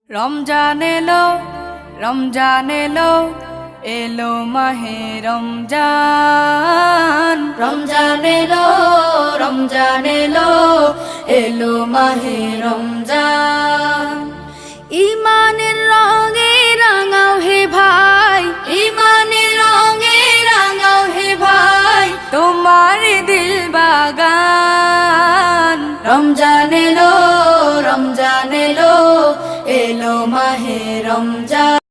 রমজান এলো, রমজান এলো, এলো মাহে রমজান। রমজান এলো, রমজান এলো, এলো মাহে রমজান। ঈমানের রঙে রাঙাও হে ভাই, ঈমানের রঙে রাঙাও হে ভাই, তোমার দিল বাগান। রমজান এলো, রমজান এলো, এলো মাহে রমজান।